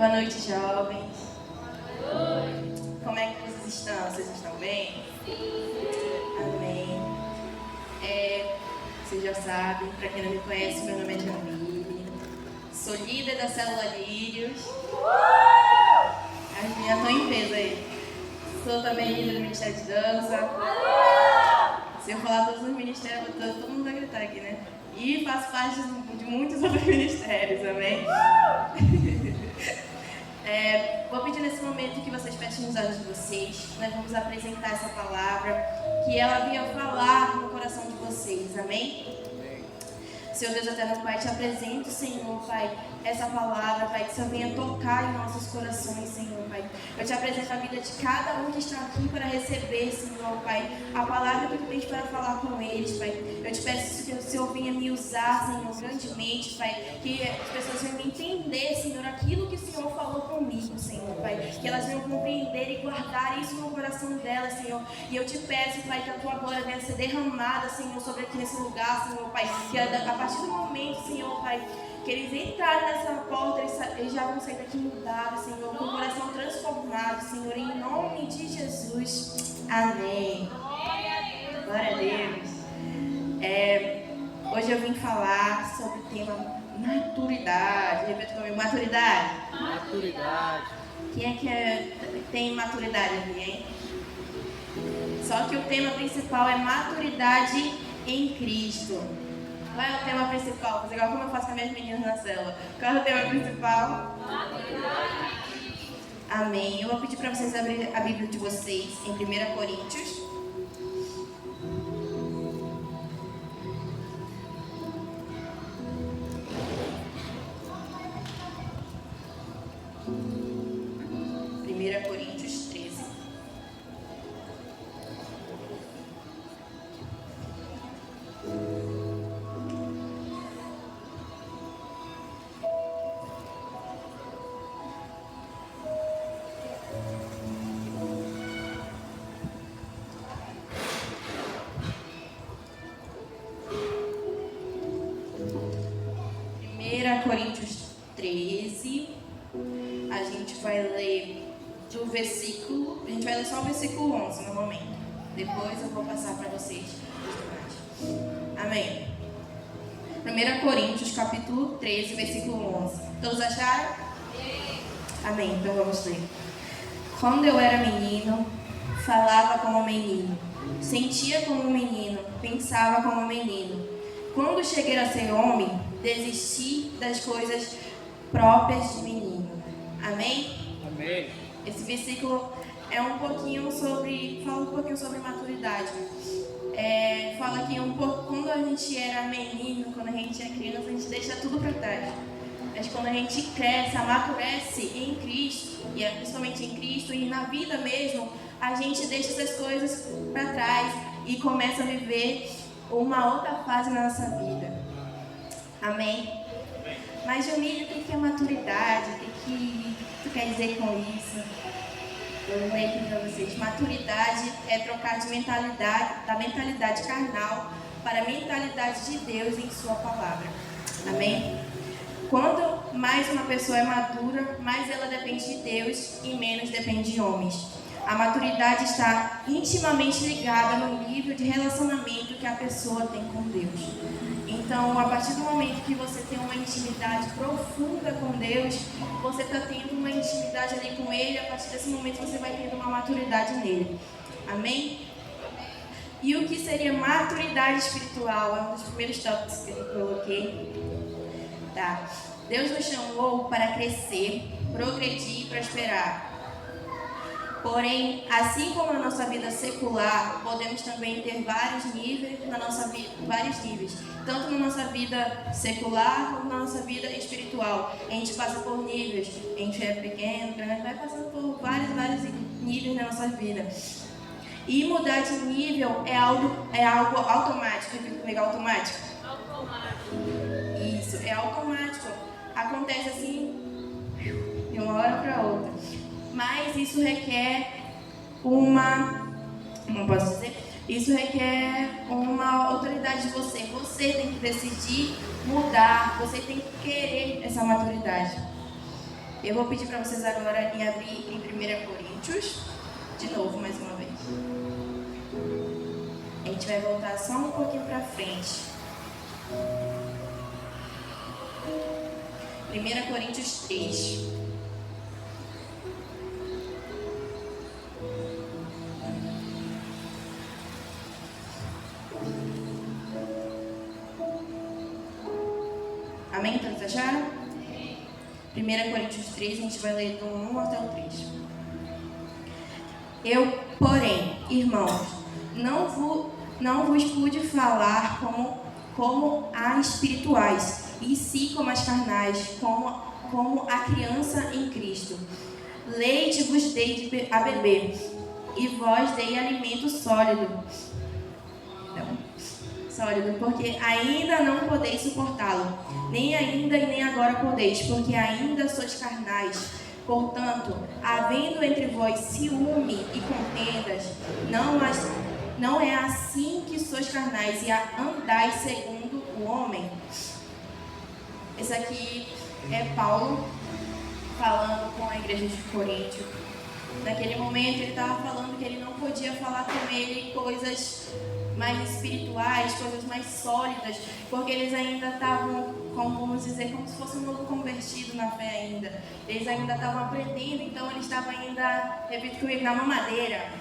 Boa noite, jovens. Como é que vocês estão? Vocês estão bem? Amém. Vocês já sabem, para quem não me conhece, meu nome é Jamile. Sou líder da célula Lírios. As minhas estão em peso aí. Sou também líder do Ministério de Dança. Se eu falar todos os ministérios, todo mundo vai gritar aqui, né? E faço parte de muitos outros ministérios, amém? Vou pedir nesse momento que vocês fechem os olhos de vocês. Nós vamos apresentar essa palavra que ela vinha falar no coração de vocês, amém? Senhor Deus eterno, Pai, te apresento, Senhor, Pai, essa palavra, Pai, que o Senhor venha tocar em nossos corações, Senhor, Pai. Eu te apresento a vida de cada um que está aqui para receber, Senhor, Pai, a palavra que tu tens para falar com eles, Pai. Eu te peço que o Senhor venha me usar, Senhor, grandemente, Pai, que as pessoas venham entender, Senhor, aquilo que o Senhor falou comigo, Senhor, Pai, que elas venham compreender e guardar isso no coração delas, Senhor. E eu te peço, Pai, que a tua glória venha ser derramada, Senhor, sobre aqui nesse lugar, Senhor, Pai, que a partir do momento, Senhor, Pai, que eles entrarem nessa porta, eles já vão sair daqui mudados, Senhor, com o coração transformado, Senhor, em nome de Jesus. Amém. Glória a Deus. Hoje eu vim falar sobre o tema maturidade. Repita comigo, maturidade. Maturidade. Quem é que tem maturidade aqui, hein? Só que o tema principal é maturidade em Cristo. Qual é o tema principal? Fazer igual como eu faço com as minhas meninas na célula. Qual é o tema principal? Amém. Eu vou pedir para vocês abrirem a Bíblia de vocês em 1 Coríntios. Coríntios 13. Coríntios 13, a gente vai ler do versículo, a gente vai ler só o versículo 11 no momento, depois eu vou passar para vocês os demais. Amém. 1 Coríntios capítulo 13, versículo 11. Todos acharam? Amém, então vamos ler. Quando eu era menino, falava como menino, sentia como menino, pensava como menino. Quando cheguei a ser homem, desisti das coisas próprias de menino. Amém? Amém. Esse versículo fala um pouquinho sobre maturidade. Fala que quando a gente era menino, quando a gente é criança, a gente deixa tudo para trás. Mas quando a gente cresce, amadurece em Cristo, e principalmente em Cristo e na vida mesmo, a gente deixa essas coisas para trás e começa a viver uma outra fase na nossa vida. Amém? Mas, Jamile, o que é maturidade? O que tu quer dizer com isso? Eu vou ler aqui para vocês. Maturidade é trocar de mentalidade, da mentalidade carnal para a mentalidade de Deus em sua palavra. Amém? Quando mais uma pessoa é madura, mais ela depende de Deus e menos depende de homens. A maturidade está intimamente ligada no nível de relacionamento que a pessoa tem com Deus. Então, a partir do momento que você tem uma intimidade profunda com Deus, você está tendo uma intimidade ali com Ele, a partir desse momento você vai tendo uma maturidade nele. Amém? E o que seria maturidade espiritual? É um dos primeiros tópicos que eu coloquei. Tá. Deus nos chamou para crescer, progredir e prosperar. Porém, assim como na nossa vida secular, podemos também ter vários níveis na nossa vida, tanto na nossa vida secular como na nossa vida espiritual. A gente passa por níveis, a gente é pequeno, grande, vai passando por vários níveis na nossa vida. E mudar de nível é algo automático. Repita comigo, automático. Isso, é automático. Acontece assim, de uma hora para outra. Mas isso requer isso requer uma autoridade de você. Você tem que decidir mudar, você tem que querer essa maturidade. Eu vou pedir para vocês agora em abrir em 1 Coríntios, de novo, mais uma vez. A gente vai voltar só um pouquinho para frente. 1 Coríntios 3. Amém? Todos acharam? 1 Coríntios 3, a gente vai ler do 1 até o 3. Eu, porém, irmãos, não vos pude falar como a espirituais, e sim como as carnais, como a criança em Cristo. Leite vos dei a beber, e vós dei alimento sólido. Sólido, porque ainda não podeis suportá-lo, nem ainda e nem agora podeis, porque ainda sois carnais. Portanto, havendo entre vós ciúme e contendas, não é assim que sois carnais e andais segundo o homem. Esse aqui é Paulo falando com a igreja de Corinto. Naquele momento ele estava falando que ele não podia falar com ele coisas mais espirituais, coisas mais sólidas, porque eles ainda estavam, como vamos dizer, como se fosse um novo convertido na fé ainda. Eles ainda estavam aprendendo, então eles estavam ainda, repito comigo, na mamadeira.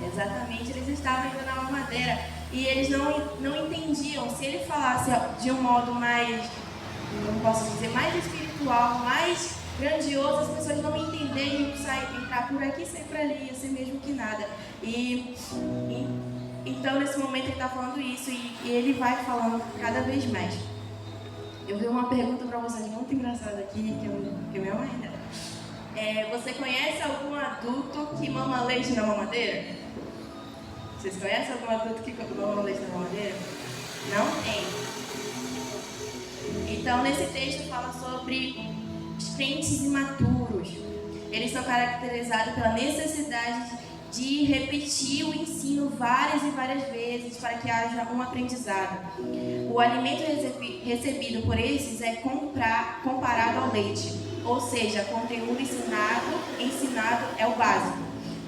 Exatamente, eles estavam ainda na mamadeira. E eles não entendiam. Se ele falasse de um modo mais, não posso dizer, mais espiritual, mais grandioso, as pessoas não entenderiam, entrar por aqui, sair por ali, ia ser mesmo que nada. Então, nesse momento, ele está falando isso e ele vai falando cada vez mais. Eu vi uma pergunta para vocês muito engraçada aqui, que minha mãe dela. Você conhece algum adulto que mama leite na mamadeira? Vocês conhecem algum adulto que mama leite na mamadeira? Não tem. Então, nesse texto fala sobre os crentes imaturos. Eles são caracterizados pela necessidade de repetir o ensino várias e várias vezes para que haja um aprendizado. O alimento recebido por esses é comparado ao leite, ou seja, conteúdo ensinado é o básico,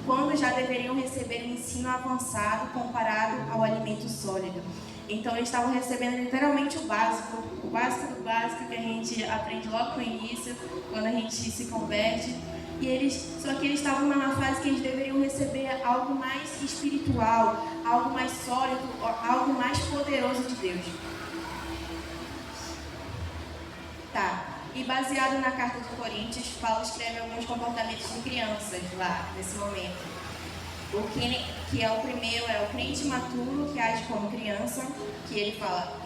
quando já deveriam receber um ensino avançado comparado ao alimento sólido. Então eles estavam recebendo literalmente o básico do básico que a gente aprende logo no início, quando a gente se converte. Só que eles estavam numa fase que eles deveriam receber algo mais espiritual, algo mais sólido, algo mais poderoso de Deus. Tá. E baseado na carta de Coríntios, Paulo escreve alguns comportamentos de crianças lá, nesse momento. O que é o primeiro é o crente maturo que age como criança, que ele fala: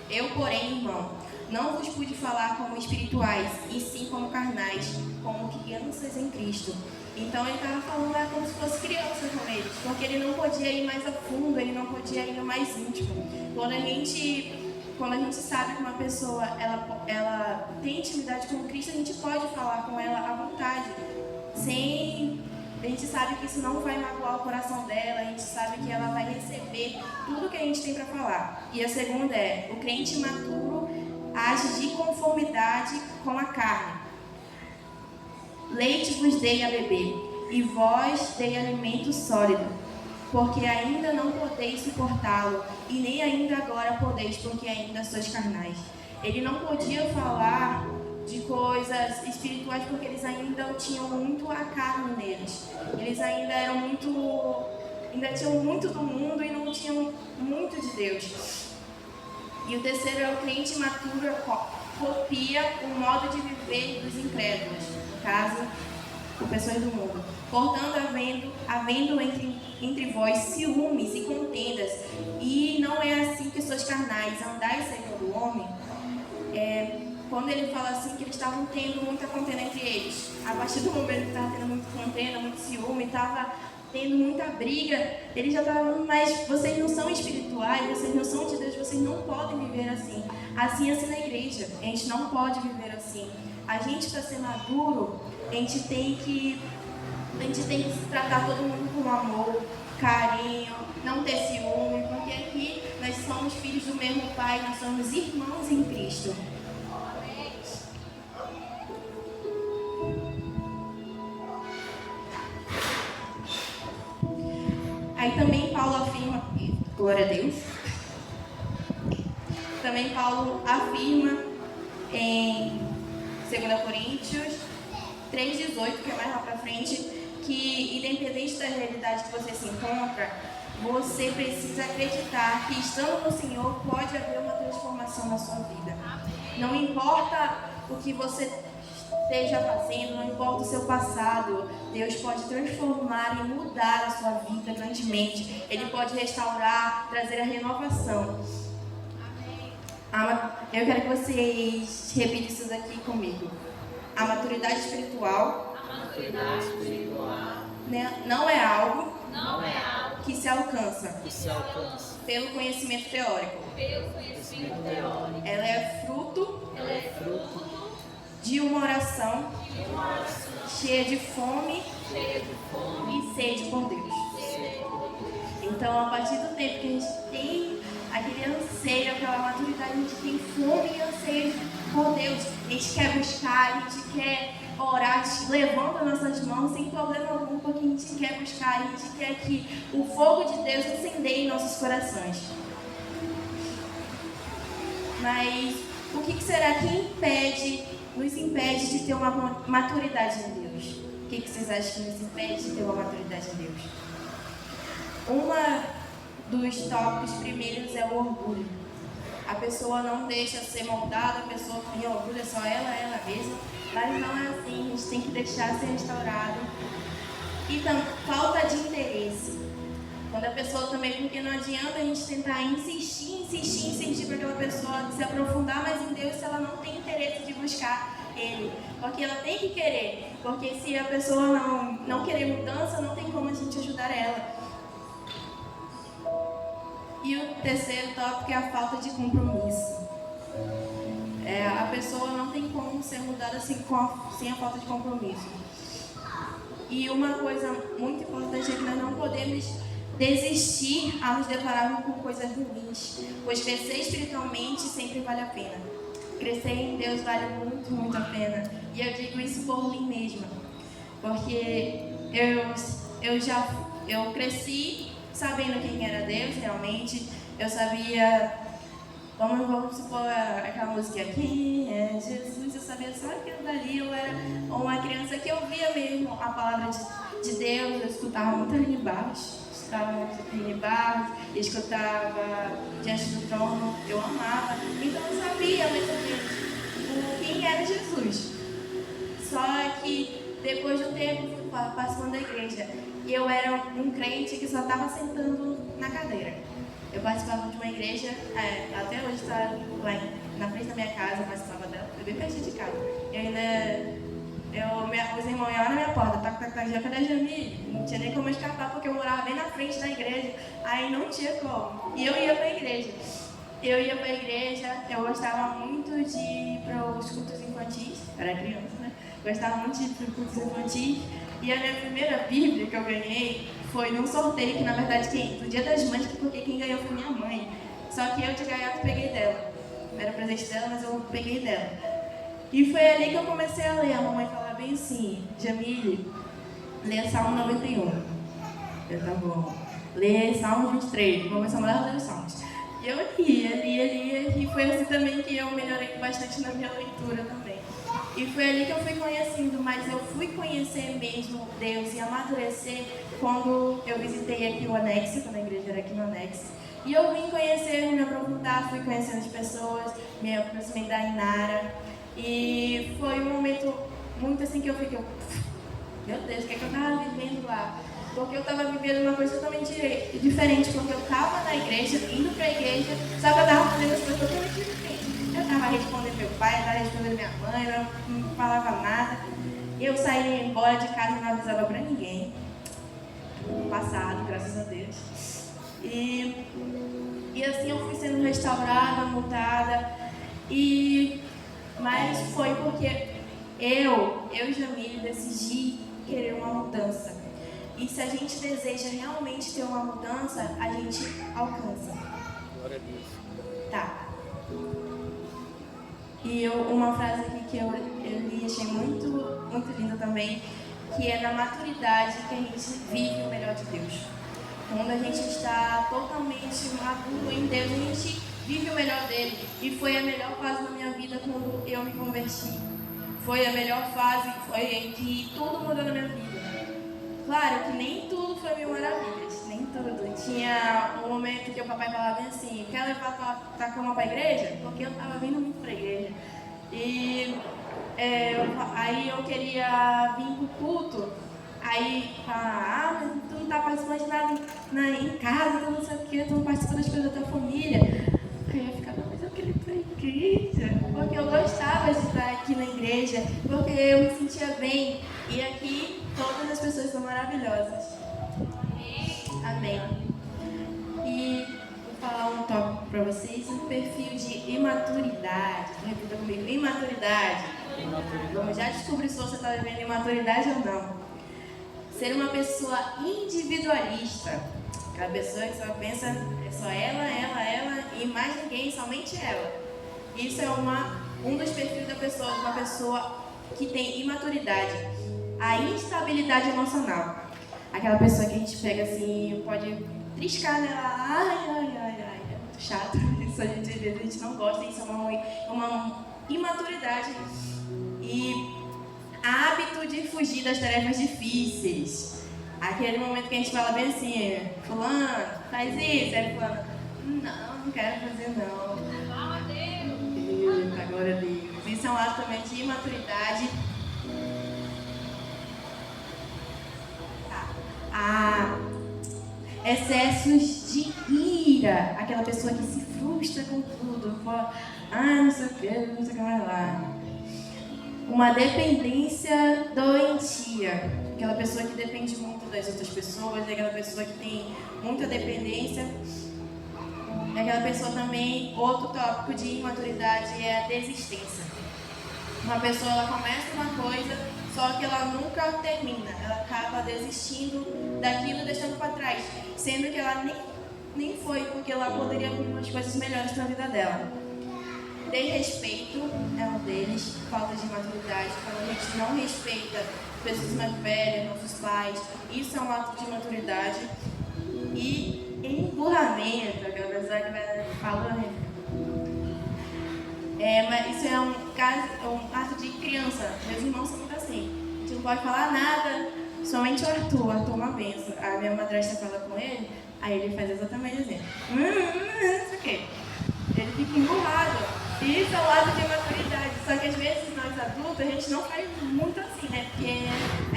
eu, porém, irmão, não vos pude falar como espirituais, e sim como carnais, como crianças em Cristo. Então ele estava falando lá como se fosse criança com eles, porque ele não podia ir mais a fundo, ele não podia ir no mais íntimo. Quando a gente sabe que uma pessoa ela tem intimidade com Cristo, a gente pode falar com ela à vontade, a gente sabe que isso não vai magoar o coração dela, a gente sabe que ela vai receber tudo que a gente tem para falar. E a segunda é, o crente maturo age de conformidade com a carne. Leite vos dei a beber, e vós dei alimento sólido, porque ainda não podeis suportá-lo, e nem ainda agora podeis, porque ainda sois carnais. Ele não podia falar de coisas espirituais porque eles ainda tinham muito a carne neles. Eles ainda tinham muito do mundo e não tinham muito de Deus. E o terceiro é o crente maturo copia o modo de viver dos incrédulos, no caso, por pessoas do mundo. Portanto, havendo entre vós ciúmes e contendas, e não é assim que sois carnais, andais segundo o homem. Quando ele fala assim, que eles estavam tendo muita contenda entre eles. A partir do momento que estava tendo muita contenda, muito ciúme, estava tendo muita briga, eles já estavam, mas vocês não são espirituais, vocês não são de Deus, vocês não podem viver assim. Assim é assim na igreja, a gente não pode viver assim. A gente, para ser maduro, a gente tem que tratar todo mundo com amor, carinho, não ter ciúme, porque aqui nós somos filhos do mesmo Pai, nós somos irmãos em Cristo. também Paulo afirma, glória a Deus, também Paulo afirma em 2 Coríntios 3,18, que é mais lá pra frente, que independente da realidade que você se encontra, você precisa acreditar que estando no Senhor pode haver uma transformação na sua vida. Não importa o que você esteja fazendo, não importa o seu passado, Deus pode transformar e mudar a sua vida grandemente. Ele pode restaurar, trazer a renovação. Eu quero que vocês repitam isso daqui comigo. A maturidade espiritual, não é algo que se alcança pelo conhecimento teórico. Ela é fruto de uma oração cheia de fome e sede por Deus. Então, a partir do tempo que a gente tem aquele anseio, aquela maturidade, a gente tem fome e anseio por Deus. A gente quer buscar, a gente quer orar, a gente levanta nossas mãos sem problema algum, porque a gente quer buscar, a gente quer que o fogo de Deus incendeie em nossos corações. Mas o que será que nos impede de ter uma maturidade em Deus? O que vocês acham que nos impede de ter uma maturidade em Deus? Uma dos tópicos primeiros é o orgulho. A pessoa não deixa ser moldada, a pessoa tem orgulho, é só ela mesma, mas não é assim, a gente tem que deixar ser restaurado. E falta de interesse. Quando a pessoa também, porque não adianta a gente tentar insistir para aquela pessoa se aprofundar mais em Deus se ela não tem interesse de buscar Ele. Porque ela tem que querer, porque se a pessoa não querer mudança, não tem como a gente ajudar ela. E o terceiro tópico é a falta de compromisso. A pessoa não tem como ser mudada sem a falta de compromisso. E uma coisa muito importante é que nós não podemos desistir ao nos depararmos com coisas ruins, pois crescer espiritualmente sempre vale a pena. Crescer em Deus vale muito, muito a pena. E eu digo isso por mim mesma, porque eu cresci sabendo quem era Deus realmente. Eu sabia, vamos supor, aquela música aqui, Jesus, eu sabia só aquilo dali. Eu era uma criança que ouvia mesmo a palavra de Deus, eu escutava muito ali embaixo, escutava diante do trono, eu amava. Então eu sabia mais ou menos quem era Jesus. Só que depois do tempo eu fui participando da igreja. E eu era um crente que só estava sentando na cadeira. Eu participava de uma igreja, até hoje está lá na frente da minha casa, eu participava dela, foi bem pertinho de casa. E ainda, os irmãos iam lá na minha porta, cadê a Jamile? Não tinha nem como escapar, porque eu morava bem na frente da igreja, aí não tinha como. E eu ia para a igreja. Eu gostava muito de ir para os cultos infantis, eu era criança, né? Gostava muito de ir para os cultos infantis. E a minha primeira Bíblia que eu ganhei foi num sorteio, que na verdade no Dia das Mães, porque quem ganhou foi minha mãe. Só que eu de gaiato peguei dela. Era presente dela, mas eu peguei dela. E foi ali que eu comecei a ler. A mamãe falava bem assim: Jamile, lê Salmo 91. Eu, tá bom. Lê Salmo 23. Vou começar a ler os Salmos. E eu lia. E foi assim também que eu melhorei bastante na minha leitura também. E foi ali que eu fui conhecendo, mas eu fui conhecer mesmo Deus e amadurecer quando eu visitei aqui o Anexo, quando a igreja era aqui no Anexo. E eu vim conhecer, me aprofundar, fui conhecendo as pessoas, me aproximei da Inara. E foi um momento muito assim que eu fiquei, meu Deus, o que é que eu estava vivendo lá? Porque eu estava vivendo uma coisa totalmente diferente, porque eu estava na igreja, indo para a igreja, só que eu estava fazendo as coisas totalmente diferentes. Eu estava respondendo meu pai, estava respondendo minha mãe, não falava nada. Eu saía embora de casa e não avisava para ninguém. Passado, graças a Deus. E assim eu fui sendo restaurada, mudada. Mas foi porque eu e Jamile decidi querer uma mudança. E se a gente deseja realmente ter uma mudança, a gente alcança. Glória a Deus. Tá. E uma frase aqui que eu li e achei muito, muito linda também, que é na maturidade que a gente vive o melhor de Deus. Quando a gente está totalmente maduro em Deus, a gente vive o melhor dele. E foi a melhor fase da minha vida quando eu me converti. Foi a melhor fase, foi em que tudo mudou na minha vida. Claro que nem tudo foi mil maravilhas, nem tudo. Tinha um momento que o papai falava bem assim: quer levar tua cama para a igreja? Porque eu estava vindo muito para a igreja. E aí eu queria vir para o culto. Aí falava: mas tu não está participando de nada em casa, tu não sei o que, tu não participa das coisas da tua família. Aí eu ficava: mas eu queria ir para a igreja, porque eu gostava de estar aqui na igreja, porque eu me sentia bem. E aqui todas as pessoas são maravilhosas. Amém. E vou falar um tópico para vocês: um perfil de imaturidade. Repita comigo: imaturidade. Vamos já descobrir se você está vivendo imaturidade ou não. Ser uma pessoa individualista. Aquela pessoa que só pensa, é só ela e mais ninguém, somente ela. Isso é um dos perfis da pessoa, de uma pessoa que tem imaturidade. A instabilidade emocional. Aquela pessoa que a gente pega assim, pode triscar nela. Ai, é muito chato. Isso a gente não gosta, isso é uma imaturidade. E hábito de fugir das tarefas difíceis. Aquele momento que a gente fala bem assim: fulano, faz isso. Aí fulano: não quero fazer não. Eita, glória a Deus. Isso é um ato também de imaturidade. Excessos de ira. Aquela pessoa que se frustra com tudo. Fala: não sei o que mais lá. Uma dependência doentia. Aquela pessoa que depende muito das outras pessoas, aquela pessoa que tem muita dependência. Aquela pessoa também, outro tópico de imaturidade é a desistência. Uma pessoa, ela começa uma coisa, só que ela nunca termina. Ela acaba desistindo daquilo e deixando para trás, sendo que ela nem foi, porque ela poderia vir umas coisas melhores para a vida dela. Desrespeito é um deles, falta de maturidade. Quando a gente não respeita pessoas mais velhas, nossos pais, isso é um ato de maturidade. E emburramento, aquela pessoa que vai falando. Mas isso é um ato de criança. Meus irmãos são muito assim. A gente não pode falar nada, somente o Arthur é uma benção. A minha madrasta fala com ele, aí ele faz exatamente assim. Não sei o quê. Ele fica emburrado. Isso é um ato de maturidade. Só que às vezes nós adultos, a gente não faz muito assim, né? Porque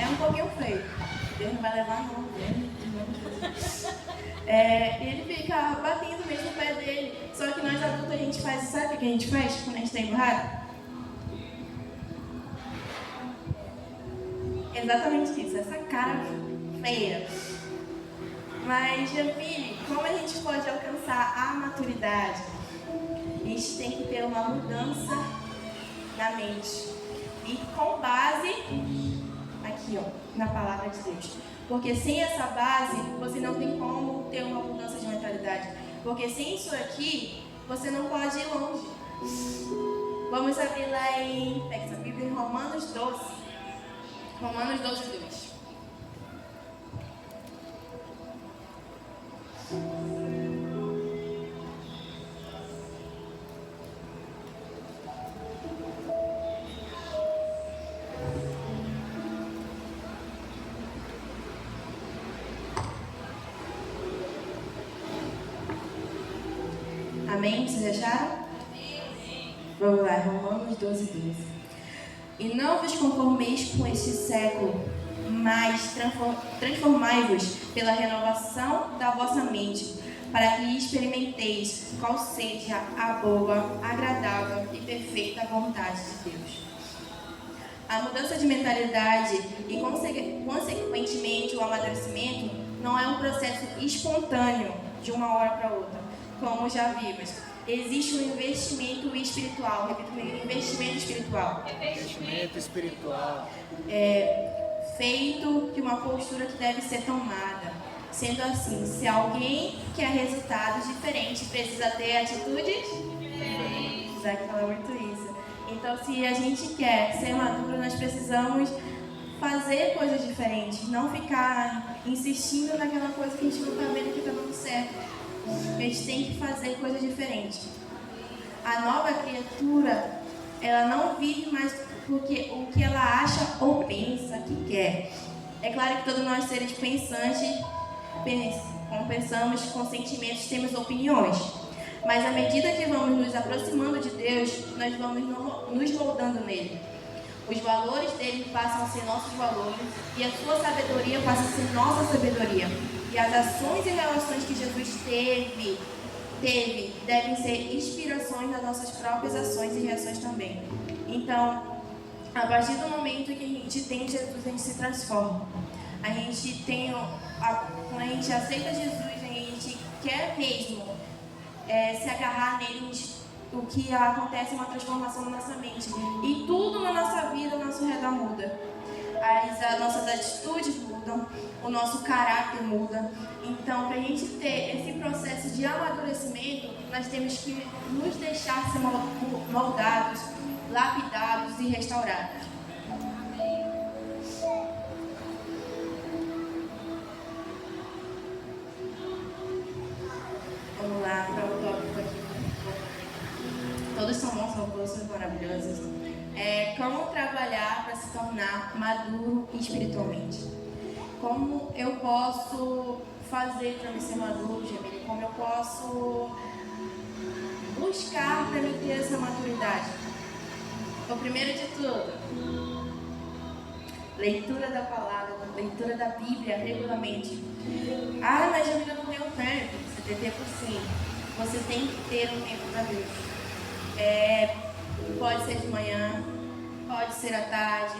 é um pouquinho feio. Deus não vai levar não, ele fica batendo mesmo no pé dele. Só que nós adultos a gente faz, sabe o que a gente faz quando a gente está emburrado? Exatamente isso, essa cara feia. Mas, Jamile, como a gente pode alcançar a maturidade? A gente tem que ter uma mudança na mente. E com base aqui, na palavra de Deus. Porque sem essa base, você não tem como ter uma mudança de mentalidade. Porque sem isso aqui, você não pode ir longe. Vamos abrir lá pega essa Bíblia em Romanos 12. Romanos 12, 2. Amém? Vocês acharam? Vamos lá, Romanos 12, 12. E não vos conformeis com este século, mas transformai-vos pela renovação da vossa mente, para que experimenteis qual seja a boa, agradável e perfeita vontade de Deus. A mudança de mentalidade e, consequentemente, o amadurecimento não é um processo espontâneo de uma hora para outra, como já vimos. Existe um investimento espiritual. Repita comigo: investimento espiritual. Investimento espiritual. Feito de uma postura que deve ser tomada. Sendo assim, se alguém quer resultados diferentes, precisa ter atitudes diferentes. Isaac fala muito isso. Então, se a gente quer ser maduro, nós precisamos fazer coisas diferentes, não ficar insistindo naquela coisa que a gente não está vendo que está dando certo. A gente tem que fazer coisas diferentes. A nova criatura, ela não vive mais porque o que ela acha ou pensa que quer. É claro que todos nós seres pensantes, como pensamos, com sentimentos, temos opiniões. Mas à medida que vamos nos aproximando de Deus, nós vamos nos moldando nele. Os valores dele passam a ser nossos valores e a sua sabedoria passa a ser nossa sabedoria. E as ações e relações que Jesus teve devem ser inspirações das nossas próprias ações e reações também. Então, a partir do momento que a gente tem Jesus, a gente se transforma. Quando a gente aceita Jesus, a gente quer mesmo se agarrar nele, o que acontece é uma transformação na nossa mente. E tudo na nossa vida, ao nosso redor muda. As nossas atitudes mudam, o nosso caráter muda. Então, para a gente ter esse processo de amadurecimento, nós temos que nos deixar ser moldados, lapidados e restaurados. Vamos lá para o tópico aqui. Todos são bons, são coisas maravilhosas. Como trabalhar para se tornar maduro espiritualmente? Como eu posso fazer para me ser maduro, Gemini? Como eu posso buscar para me ter essa maturidade? Então, primeiro de tudo, leitura da palavra, leitura da Bíblia regularmente. Mas eu ainda não tenho tempo. Você tem tempo sim. Você tem que ter um tempo para Deus. Pode ser de manhã, pode ser à tarde,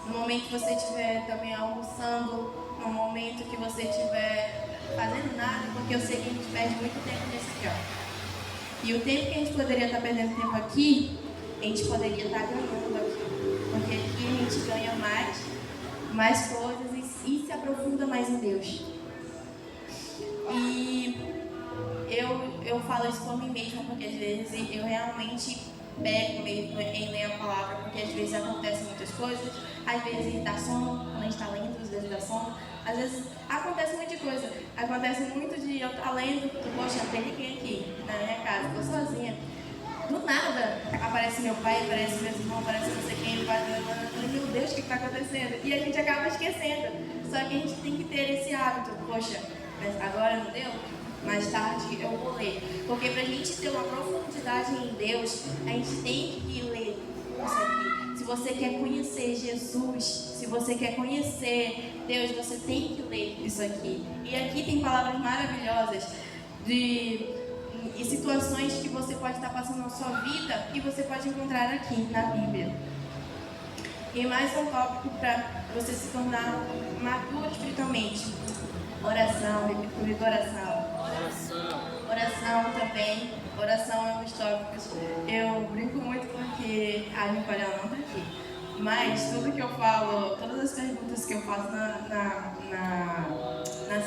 no momento que você estiver também almoçando, no momento que você estiver fazendo nada, porque eu sei que a gente perde muito tempo nesse aqui, ó. E o tempo que a gente poderia estar perdendo tempo aqui, a gente poderia estar ganhando aqui. Porque aqui a gente ganha mais coisas e se aprofunda mais em Deus. E eu falo isso por mim mesma, porque às vezes eu realmente pego mesmo em ler a palavra, porque às vezes acontecem muitas coisas, às vezes dá sono, quando a gente está lendo, às vezes dá sono, às vezes acontece muita coisa, acontece muito de eu estar lendo, poxa, não tem ninguém aqui na minha casa, estou sozinha, do nada aparece meu pai, aparece meus irmãos, aparece não sei quem, meu Deus, o que está acontecendo? E a gente acaba esquecendo, só que a gente tem que ter esse hábito, poxa, mas agora não deu? Mais tarde eu vou ler. Porque para a gente ter uma profundidade em Deus, a gente tem que ler isso aqui. Se você quer conhecer Jesus, se você quer conhecer Deus, você tem que ler isso aqui. E aqui tem palavras maravilhosas e situações que você pode estar passando na sua vida e você pode encontrar aqui na Bíblia. E mais um tópico para você se tornar maduro espiritualmente. Oração, leitura de oração. Oração também. Oração é um dos tópicos. Eu brinco muito porque a minha palha não está aqui. Mas tudo que eu falo, todas as perguntas que eu faço na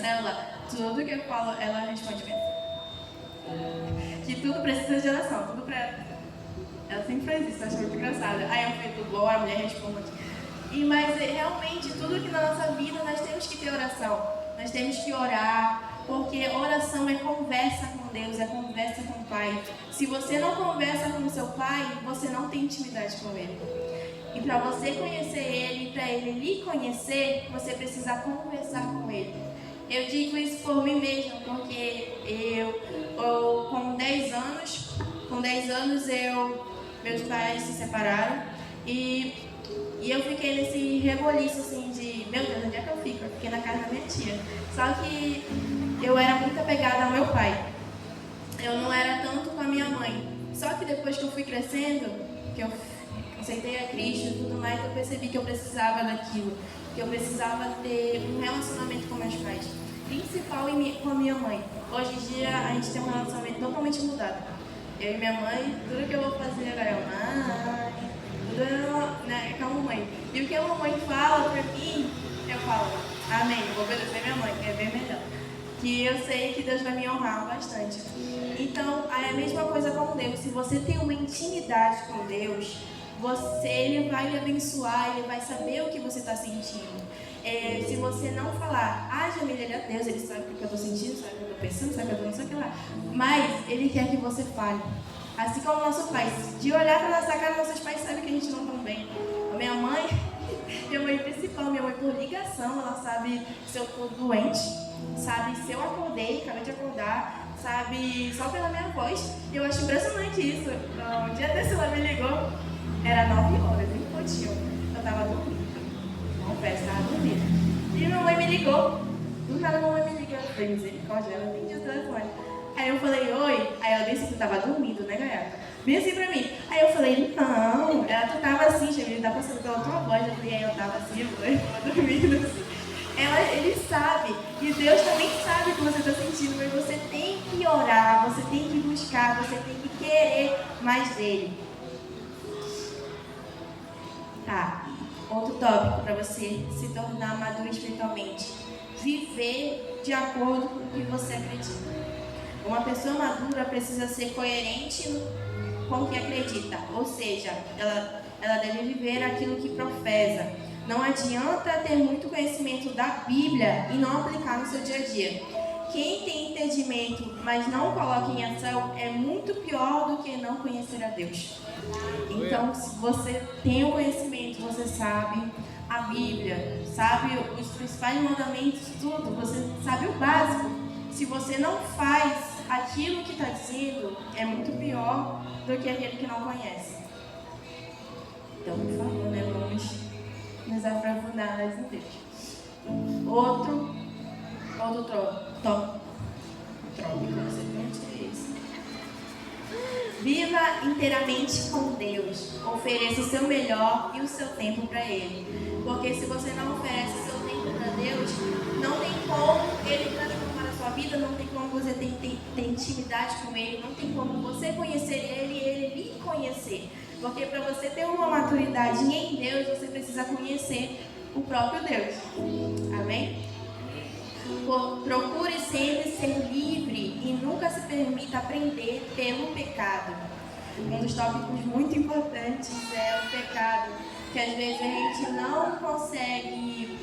célula, tudo que eu falo, ela responde bem. Que tudo precisa de oração, tudo pra ela. Ela sempre faz isso, eu acho muito engraçado. Aí eu fico igual, a mulher responde. Mas realmente, tudo que na nossa vida nós temos que ter oração. Nós temos que orar, porque oração é conversa com Deus, é conversa com o Pai. Se você não conversa com o seu Pai, você não tem intimidade com Ele. E para você conhecer Ele, para Ele lhe conhecer, você precisa conversar com Ele. Eu digo isso por mim mesma, porque eu com 10 anos, meus pais se separaram e eu fiquei nesse reboliço assim de, meu Deus, onde é que eu fico? Eu fiquei na casa da minha tia. Só que eu era muito apegada ao meu pai. Eu não era tanto com a minha mãe. Só que depois que eu fui crescendo, que eu aceitei a Cristo e tudo mais, eu percebi que eu precisava daquilo. Que eu precisava ter um relacionamento com meus pais. Principal com a minha mãe. Hoje em dia a gente tem um relacionamento totalmente mudado. Eu e minha mãe, tudo que eu vou fazer agora é né, com a mamãe. E o que a mamãe fala pra mim, eu falo, amém, eu vou obedecer minha mãe, que é bem melhor. Que eu sei que Deus vai me honrar bastante. Então, é a mesma coisa com Deus. Se você tem uma intimidade com Deus, ele vai lhe abençoar, ele vai saber o que você está sentindo. Se você não falar, Jamila, ele é Deus, ele sabe o que eu estou sentindo, sabe o que eu estou pensando, sabe o que eu estou não sei o que lá. Mas ele quer que você fale. Assim como o nosso pai, de olhar para nossa cara, nossos pais sabem que a gente não está bem. A minha mãe principal, minha mãe por ligação, ela sabe se eu estou doente, sabe se eu acordei, acabei de acordar, sabe só pela minha voz. Eu acho impressionante isso. Um dia desse ela me ligou, era 9 horas, em pontinho. Eu estava dormindo, confesso, estava dormindo. E minha mãe me ligou, do nada minha mãe me ligou, eu falei, misericórdia, ela tem o telefone. Aí eu falei, oi. Aí ela disse que tu tava dormindo, né, gaiata? Bem assim pra mim. Aí eu falei, não. Tu tava assim, Jamila, tá passando pela tua voz. Eu falei, eu tava assim, eu tava dormindo assim. Ele sabe. E Deus também sabe o que você tá sentindo. Mas você tem que orar, você tem que buscar, você tem que querer mais dele. Tá. Outro tópico pra você se tornar maduro espiritualmente. Viver de acordo com o que você acredita. Uma pessoa madura precisa ser coerente com o que acredita, ou seja, ela deve viver aquilo que professa. Não adianta ter muito conhecimento da Bíblia e não aplicar no seu dia a dia. Quem tem entendimento, mas não coloca em ação, é muito pior do que não conhecer a Deus. Então, se você tem o conhecimento, você sabe a Bíblia, sabe os principais mandamentos, tudo, você sabe o básico. Se você não faz aquilo que está dizendo, é muito pior do que aquele que não conhece. Então, por favor, né, vamos nos aprofundar mais em Deus. Outro tópico, é esse. Viva inteiramente com Deus. Ofereça o seu melhor e o seu tempo para Ele. Porque se você não oferece o seu tempo para Deus, não tem como Ele transformar a sua vida, não tem como você ter intimidade com Ele, não tem como você conhecer Ele e Ele lhe conhecer. Porque para você ter uma maturidade em Deus, você precisa conhecer o próprio Deus. Amém? Procure sempre ser livre e nunca se permita aprender pelo pecado. Um dos tópicos muito importantes é o pecado, que às vezes a gente não consegue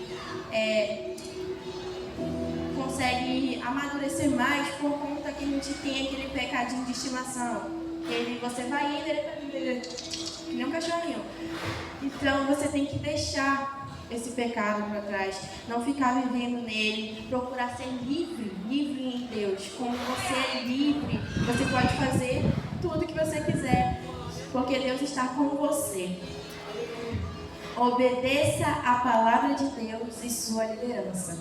amadurecer mais por conta que a gente tem aquele pecadinho de estimação. Você vai indo, ele vai indo, que nem um cachorrinho. Então você tem que deixar esse pecado para trás, não ficar vivendo nele, procurar ser livre em Deus. Como você é livre, você pode fazer tudo que você quiser, porque Deus está com você. Obedeça a palavra de Deus e sua liderança.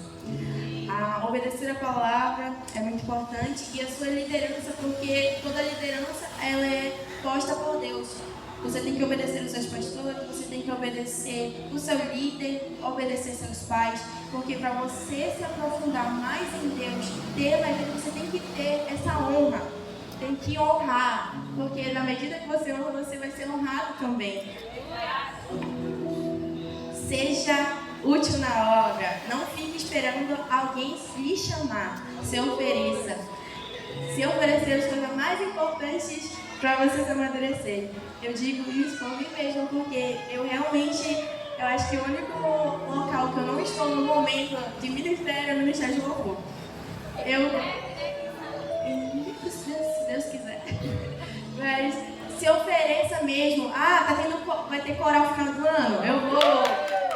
Obedecer a palavra é muito importante, e a sua liderança, porque toda liderança ela é posta por Deus. Você tem que obedecer os seus pastores, você tem que obedecer o seu líder, obedecer seus pais, porque para você se aprofundar mais em Deus, você tem que ter essa honra, tem que honrar, porque na medida que você honra, você vai ser honrado também. Seja útil na obra, não fique esperando alguém lhe chamar, se ofereça. Se oferecer as coisas mais importantes para vocês amadurecerem. Eu digo isso por mim mesma, porque eu acho que o único local que eu não estou no momento de ministério é no Ministério de Louvor. Se Deus quiser. Mas se ofereça mesmo. Vai ter coral no final do ano? Eu vou.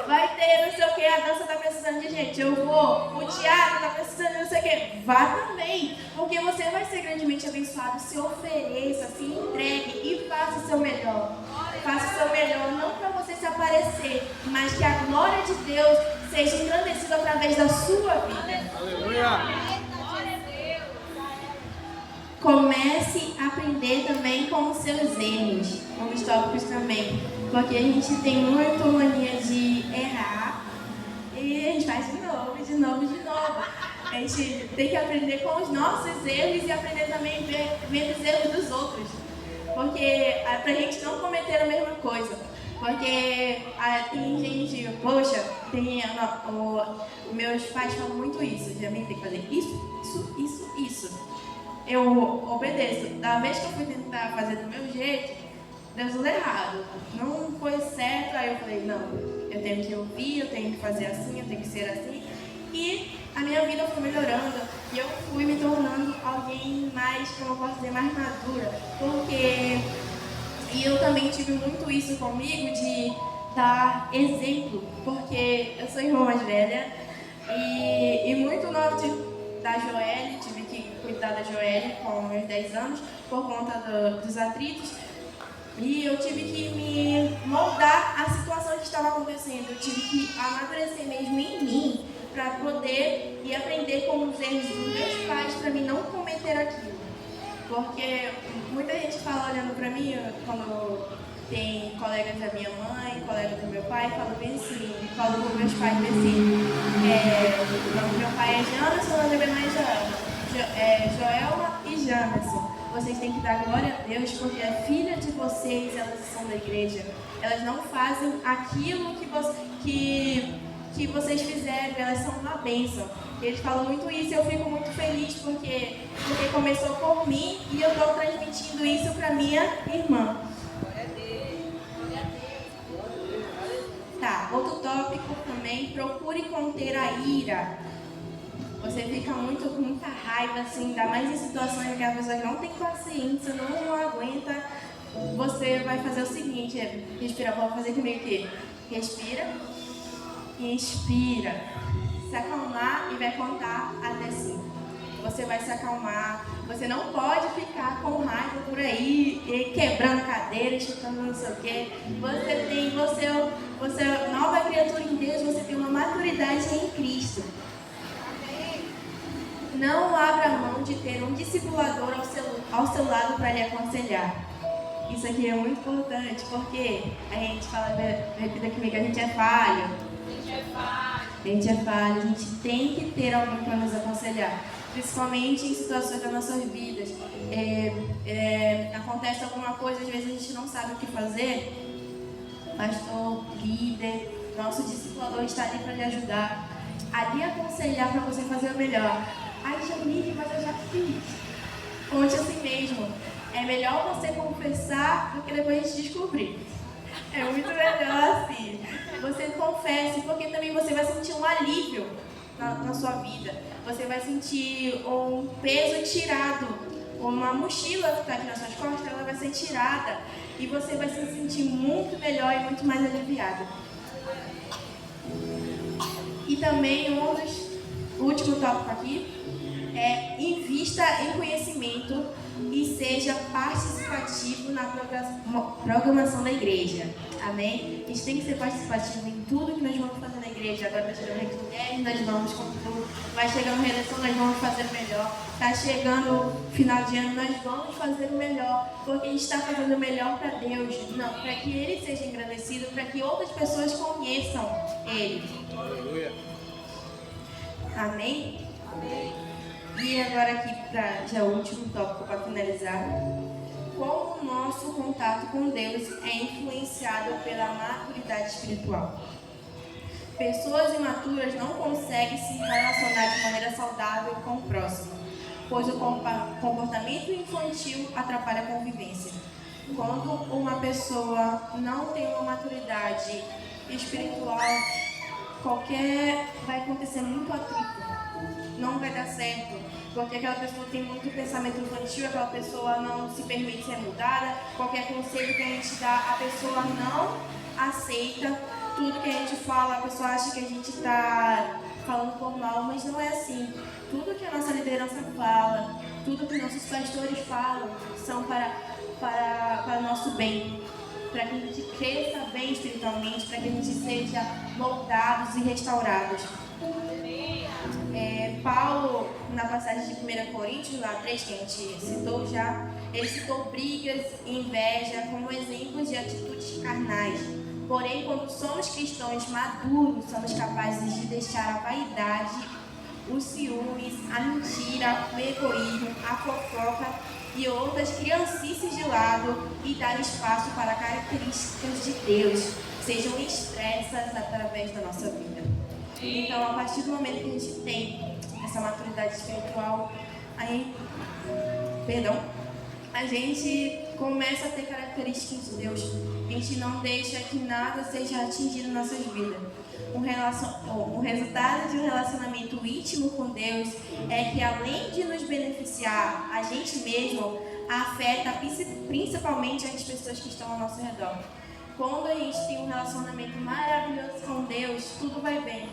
Vai ter não sei o que, a dança está precisando de gente, eu vou. O teatro está precisando de não sei o que, vá também. Porque você vai ser grandemente abençoado. Se ofereça, se entregue e faça o seu melhor. Faça o seu melhor, não para você se aparecer, mas que a glória de Deus seja engrandecida através da sua vida. Aleluia! Comece a aprender também com os seus erros, um dos tópicos também, porque a gente tem muito mania de errar e a gente faz de novo. A gente tem que aprender com os nossos erros e aprender também vendo os erros dos outros, porque pra gente não cometer a mesma coisa. Porque tem gente, meus pais falam muito isso, já me tem que fazer isso. Eu obedeço. Da vez que eu fui tentar fazer do meu jeito, deu tudo errado. Não foi certo, aí eu falei, não, eu tenho que ouvir, eu tenho que fazer assim, eu tenho que ser assim. E a minha vida foi melhorando e eu fui me tornando alguém mais, como eu posso dizer, mais madura. E eu também tive muito isso comigo de dar exemplo, porque eu sou irmã mais velha e muito nova da Joelle, tive que cuidar da Joelle com meus 10 anos por conta dos atritos. E eu tive que me moldar à situação que estava acontecendo. Eu tive que amadurecer mesmo em mim para poder e aprender com os erros dos meus pais para mim não cometer aquilo. Porque muita gente fala olhando para mim, quando tem colegas da minha mãe, colegas do meu pai, falo bem assim, falo com meus pais bem assim, meu pai é Jamerson, o nome da minha mãe é Joelma e Jamerson. Vocês têm que dar glória a Deus, porque a filha de vocês, elas são da igreja. Elas não fazem aquilo que vocês fizeram, elas são uma bênção. Eles falam muito isso e eu fico muito feliz porque começou por mim e eu estou transmitindo isso para minha irmã. Tá, outro tópico também, procure conter a ira. Você fica com muita raiva, assim, ainda mais em situações que a pessoa não tem paciência, não aguenta. Você vai fazer o seguinte, respira, vou fazer comigo aqui. Respira, inspira, se acalmar e vai contar até 5. Você vai se acalmar, você não pode ficar com raiva por aí, quebrando cadeira, chutando não sei o quê. Você é nova criatura em Deus, você tem uma maturidade em Cristo. Não abra mão de ter um discipulador ao seu lado para lhe aconselhar. Isso aqui é muito importante, porque a gente fala, repita comigo, a gente é falho. A gente tem que ter alguém para nos aconselhar. Principalmente em situações das nossas vidas. Acontece alguma coisa, às vezes a gente não sabe o que fazer. Pastor, líder, nosso discipulador está ali para lhe ajudar, a lhe aconselhar para você fazer o melhor. Ai, Jamile, mas eu já fiz. Conte assim mesmo. É melhor você confessar do que depois a gente descobrir. É muito melhor assim. Você confesse, porque também você vai sentir um alívio na sua vida. Você vai sentir um peso tirado. Uma mochila que está aqui nas suas costas, ela vai ser tirada. E você vai se sentir muito melhor e muito mais aliviada. E também o último tópico aqui é invista em conhecimento e seja participativo na programação da igreja. Amém? A gente tem que ser participativo em tudo que nós vamos fazer na igreja. Agora vai chegando o Reino de Mulheres, nós vamos com tudo. Vai chegando a redenção, nós vamos fazer o melhor. Está chegando o final de ano, nós vamos fazer o melhor. Porque a gente está fazendo o melhor para Deus. Não, para que Ele seja engrandecido, para que outras pessoas conheçam Ele. Aleluia. Amém? Amém. E agora aqui, já o último tópico para finalizar. Como o nosso contato com Deus é influenciado pela maturidade espiritual. Pessoas imaturas não conseguem se relacionar de maneira saudável com o próximo, pois o comportamento infantil atrapalha a convivência. Quando uma pessoa não tem uma maturidade espiritual, vai acontecer muito atrito. Não vai dar certo, porque aquela pessoa tem muito pensamento infantil, aquela pessoa não se permite ser mudada, qualquer conselho que a gente dá, a pessoa não aceita, tudo que a gente fala, a pessoa acha que a gente está falando por mal, mas não é assim. Tudo que a nossa liderança fala, tudo que nossos pastores falam, são para o nosso bem, para que a gente cresça bem espiritualmente, para que a gente seja moldados e restaurados. Paulo, na passagem de 1 Coríntios, lá 3, que a gente citou já, ele citou brigas e inveja como exemplos de atitudes carnais. Porém, quando somos cristãos maduros, somos capazes de deixar a vaidade, os ciúmes, a mentira, o egoísmo, a fofoca e outras criancices de lado e dar espaço para características de Deus sejam expressas através da nossa vida. Então, a partir do momento que a gente tem essa maturidade espiritual, a gente começa a ter características de Deus. A gente não deixa que nada seja atingido em nossas vidas. O resultado de um relacionamento íntimo com Deus é que, além de nos beneficiar a gente mesmo, afeta principalmente as pessoas que estão ao nosso redor. Quando a gente tem um relacionamento maravilhoso com Deus, tudo vai bem.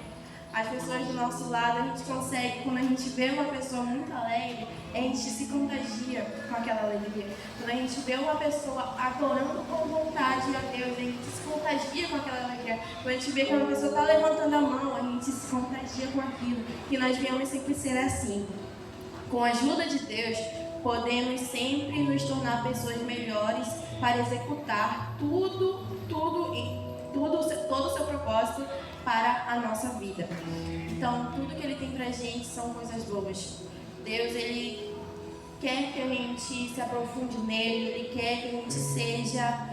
As pessoas do nosso lado, a gente consegue, quando a gente vê uma pessoa muito alegre, a gente se contagia com aquela alegria. Quando a gente vê uma pessoa adorando com vontade a Deus, a gente se contagia com aquela alegria. Quando a gente vê que uma pessoa está levantando a mão, a gente se contagia com aquilo. E nós viemos sempre ser assim. Com a ajuda de Deus, podemos sempre nos tornar pessoas melhores para executar todo o seu propósito para a nossa vida. Então, tudo que Ele tem pra gente são coisas boas. Deus, Ele quer que a gente se aprofunde nele, Ele quer que a gente seja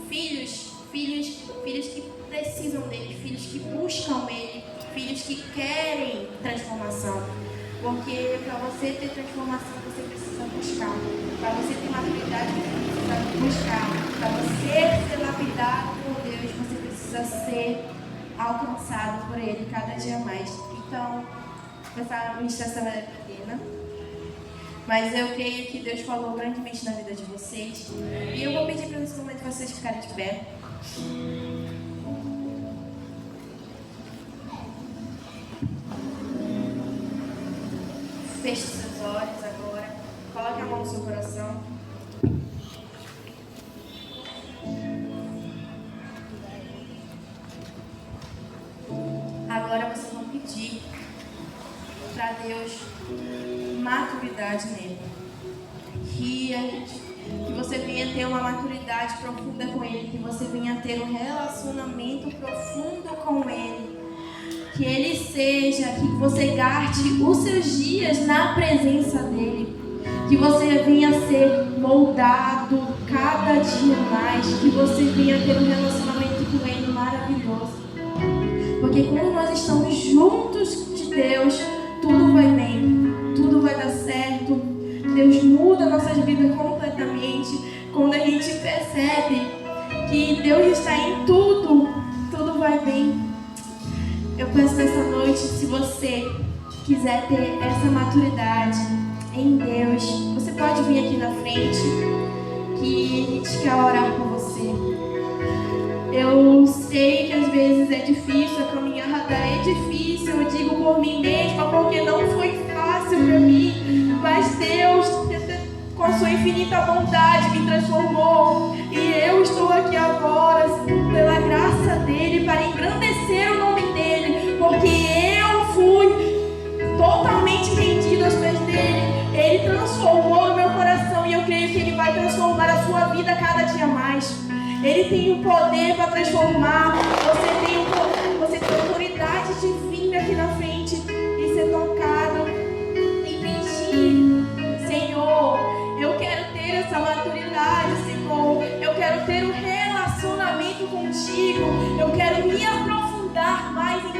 filhos que precisam dele, filhos que buscam ele, filhos que querem transformação. Porque para você ter transformação, você precisa buscar. Para você ter maturidade, você precisa buscar. Para você ser lapidado por Deus, você precisa ser alcançado por Ele cada dia mais. Então, essa ministração é pequena, mas eu creio que Deus falou grandemente na vida de vocês. E eu vou pedir para nesse momento vocês ficarem de pé. Feche os seus olhos agora. Coloque a mão no seu coração. Agora vocês vão pedir para Deus maturidade nele. Que você venha ter uma maturidade profunda com Ele. Que você venha ter um relacionamento profundo com Ele. Que Ele seja, que você gaste os seus dias na presença dEle. Que você venha ser moldado cada dia mais. Que você venha ter um relacionamento com Ele maravilhoso. Porque quando nós estamos juntos de Deus, tudo vai bem, tudo vai dar certo. Deus muda nossas vidas completamente. Quando a gente percebe que Deus está em tudo, tudo vai bem. Eu peço nessa noite, se você quiser ter essa maturidade em Deus, você pode vir aqui na frente, que a gente quer orar por você. Eu sei que às vezes é difícil, a caminhada é difícil, eu digo por mim mesma, porque não foi fácil para mim, mas Deus, com a sua infinita bondade, me transformou, e eu estou aqui agora, pela graça dEle, para engrandecer o nome dEle, porque eu fui totalmente rendido aos pés dEle. Ele transformou o meu coração, e eu creio que Ele vai transformar a sua vida cada dia mais. Ele tem o poder para transformar. Você tem autoridade de vir aqui na frente e ser tocado e pedir: Senhor, eu quero ter essa maturidade, Senhor. Eu quero ter um relacionamento contigo. Eu quero me aprofundar mais em